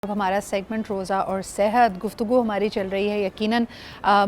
अब हमारा सेगमेंट रोज़ा और सेहत गुफ्तगू हमारी चल रही है यकीनन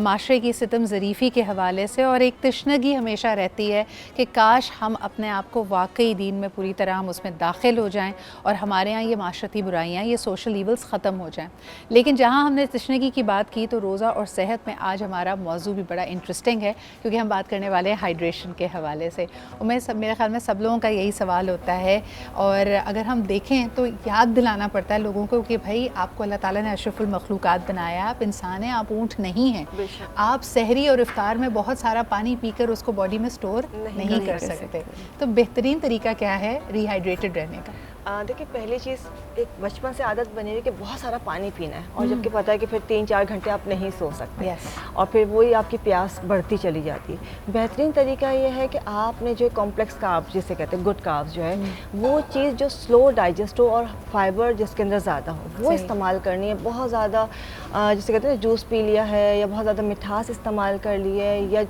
माशरे की सितम ज़रीफ़ी के हवाले से, और एक तशनगी हमेशा रहती है कि काश हम अपने आप को वाकई दीन में पूरी तरह हम उसमें दाखिल हो जाएं और हमारे यहाँ ये माशरती बुराइयाँ, ये सोशल ईवल्स ख़त्म हो जाएं। लेकिन जहाँ हमने तशनगी की बात की तो रोज़ा और सेहत में आज हमारा मौजू भी बड़ा इंटरेस्टिंग है, क्योंकि हम बात करने वाले हैं हाइड्रेशन के हवाले से। मेरे ख़्याल में सब लोगों का यही सवाल होता है, और अगर हम देखें तो याद दिलाना पड़ता है लोगों को कि भाई आपको अल्लाह ताला ने अशरफुल मखलूक़ात बनाया, आप इंसान हैं, आप ऊँट नहीं हैं। आप सहरी और इफ्तार में बहुत सारा पानी पीकर उसको बॉडी में स्टोर नहीं कर सकते। तो बेहतरीन तरीका क्या है रिहाइड्रेटेड रहने का? देखिए, पहली चीज़ एक बचपन से आदत बनी हुई कि बहुत सारा पानी पीना है, और जबकि पता है कि फिर 3-4 घंटे आप नहीं सो सकते, और फिर वही आपकी प्यास बढ़ती चली जाती है। बेहतरीन तरीका ये है कि आपने जो कॉम्प्लेक्स कार्ब्स जिसे कहते हैं, गुड कार्ब्स जो है, वो चीज़ जो स्लो डाइजेस्ट हो और फाइबर जिसके अंदर ज़्यादा हो वो इस्तेमाल करनी है। बहुत ज़्यादा जिसे कहते हैं जूस पी लिया है, या बहुत ज़्यादा मिठास इस्तेमाल कर ली है, या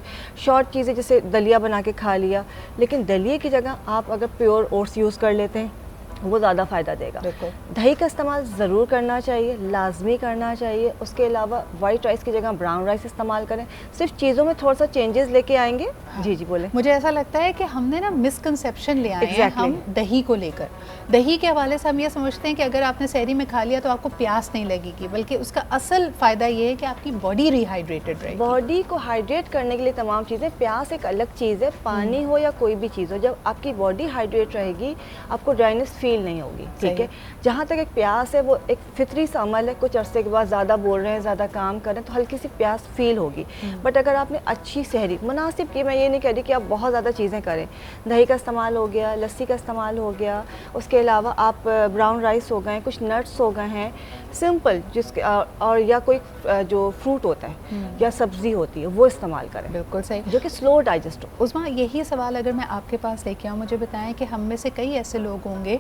शॉर्ट चीज़ें जैसे दलिया बना के खा लिया, लेकिन दलिए की जगह आप अगर प्योर ओट्स यूज़ कर लेते हैं वो ज़्यादा फ़ायदा देगा। दही का इस्तेमाल ज़रूर करना चाहिए, लाजमी करना चाहिए। उसके अलावा वाइट राइस की जगह ब्राउन राइस इस्तेमाल करें। सिर्फ चीज़ों में थोड़ा सा चेंजेस लेके आएंगे। जी जी बोले। मुझे ऐसा लगता है कि हमने ना मिसकंसेप्शन ले आए हैं हम दही को लेकर। दही के हवाले से हम ये समझते हैं कि अगर आपने सहरी में खा लिया तो आपको प्यास नहीं लगेगी, बल्कि उसका असल फ़ायदा ये है कि आपकी बॉडी रिहाइड्रेटेड रहेगी। बॉडी को हाइड्रेट करने के लिए तमाम चीज़ें, प्यास एक अलग चीज़ है, पानी हो या कोई भी चीज़ हो, जब आपकी बॉडी हाइड्रेट रहेगी आपको ड्राइनेस फील नहीं होगी। ठीक है, जहाँ तक एक प्यास है वो एक फितरी सा अमल है, कुछ अरसे के बाद ज़्यादा बोल रहे हैं, ज़्यादा काम कर रहे हैं तो हल्की सी प्यास फील होगी। बट अगर आपने अच्छी सहरी मुनासिब की, मैं ये नहीं कह रही कि आप बहुत ज़्यादा चीज़ें करें, दही का इस्तेमाल हो गया, लस्सी का इस्तेमाल हो गया, उसके अलावा आप ब्राउन राइस हो गए, कुछ नट्स हो गए हैं सिंपल, जिसके और या कोई जो फ्रूट होता है या सब्ज़ी होती है वो इस्तेमाल करें। बिल्कुल सही, जो कि स्लो डाइजेस्ट हो। उस्मा, यही सवाल अगर मैं आपके पास लेके आऊँ, मुझे बताएं कि हम में से कई ऐसे लोग होंगे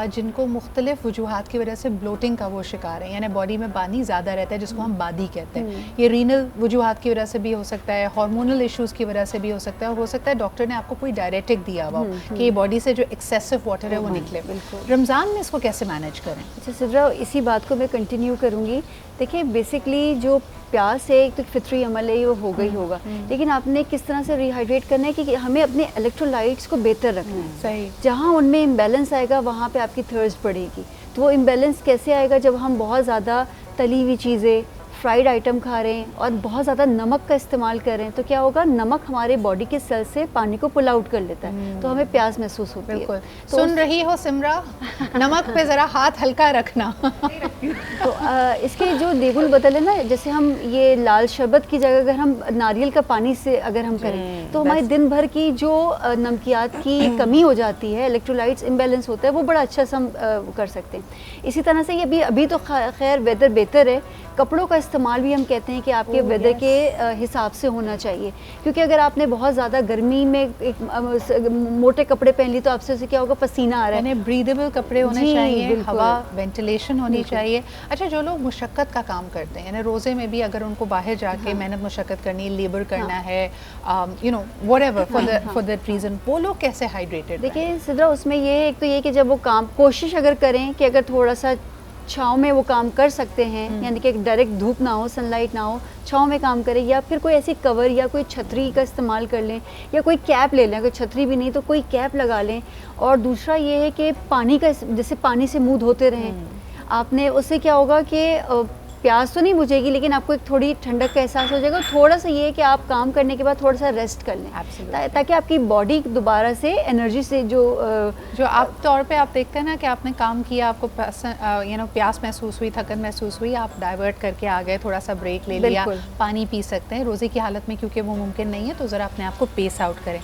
जिनको मुख्तलिफ वजूहात की वजह से ब्लोटिंग का वो शिकार है, यानी बॉडी में पानी ज़्यादा रहता है, जिसको हम बादी कहते हैं। ये रीनल वजूहात की वजह से भी हो सकता है, हार्मोनल इश्यूज़ की वजह से भी हो सकता है, और हो सकता है डॉक्टर ने आपको कोई डायरेटिक दिया हुआ कि ये बॉडी से जो एक्सेसिव वाटर है वो निकले। रमज़ान में इसको कैसे मैनेज करें? अच्छा सिद्रा, इसी बात को मैं कंटिन्यू करूँगी। देखिए, बेसिकली जो प्यास है एक तो फितरी अमल है, ये हो गई होगा, लेकिन आपने किस तरह से रिहाइड्रेट करना है कि हमें अपने इलेक्ट्रोलाइट्स को बेहतर रखना है। सही, जहाँ उनमें इम्बैलेंस आएगा वहाँ पे आपकी थर्स्ट बढ़ेगी। तो वो इम्बैलेंस कैसे आएगा? जब हम बहुत ज़्यादा तली हुई चीज़ें, फ्राइड आइटम खा रहे हैं और बहुत ज़्यादा नमक का इस्तेमाल कर रहे हैं, तो क्या होगा, नमक हमारे बॉडी के सेल से पानी को पुल आउट कर लेता है, तो हमें प्यास महसूस होती है। तो सुन रही हो सिमरा, नमक पे ज़रा हाथ हल्का रखना। तो इसके जो देगुल बदल है ना, जैसे हम ये लाल शरबत की जगह अगर हम नारियल का पानी से अगर हम करें तो हमारे दिन भर की जो नमकियात की कमी हो जाती है, इलेक्ट्रोलाइट्स इम्बैलेंस होता है, वो बड़ा अच्छा से हम कर सकते हैं। इसी तरह से ये अभी तो खैर वेदर बेहतर है, कपड़ों का इस्तेमाल भी हम कहते हैं कि आपके वेदर के हिसाब से होना चाहिए, क्योंकि अगर आपने बहुत ज़्यादा गर्मी में एक मोटे कपड़े पहन ली तो आपसे उसे क्या होगा, पसीना आ रहा है। ब्रीदेबल कपड़े होने चाहिए, हवा वेंटिलेशन होनी चाहिए। अच्छा, जो लोग मुशक्क़त का काम करते हैं, यानी रोज़े में भी अगर उनको बाहर जाके मेहनत मुशक्क़त करनी, लेबर करना है, you know whatever for that reason, वो लोग कैसे हाइड्रेटेड? देखिए सिद्रा, उसमें ये एक तो ये कि जब वो काम कोशिश अगर करें कि अगर थोड़ा सा छाँव में वो काम कर सकते हैं, यानी कि डायरेक्ट धूप ना हो, सनलाइट ना हो, छाँव में काम करें, या फिर कोई ऐसी कवर या कोई छतरी का इस्तेमाल कर लें, या कोई कैप ले लें। अगर छतरी भी नहीं तो कोई कैप लगा लें। और दूसरा ये है कि पानी का, जैसे पानी से मुँह धोते रहें आपने, उससे क्या होगा कि प्यास तो नहीं बुझेगी, लेकिन आपको एक थोड़ी ठंडक का एहसास हो जाएगा। थोड़ा सा ये है कि आप काम करने के बाद थोड़ा सा रेस्ट कर लें, ताकि आपकी बॉडी दोबारा से एनर्जी से जो आप तौर पे आप देखते हैं ना कि आपने काम किया, आपको प्यास महसूस हुई, थकन महसूस हुई, आप डाइवर्ट करके आ गए, थोड़ा सा ब्रेक ले लिया, पानी पी सकते हैं। रोज़े की हालत में क्योंकि वो मुमकिन नहीं है, तो ज़रा अपने आप को पेस आउट करें।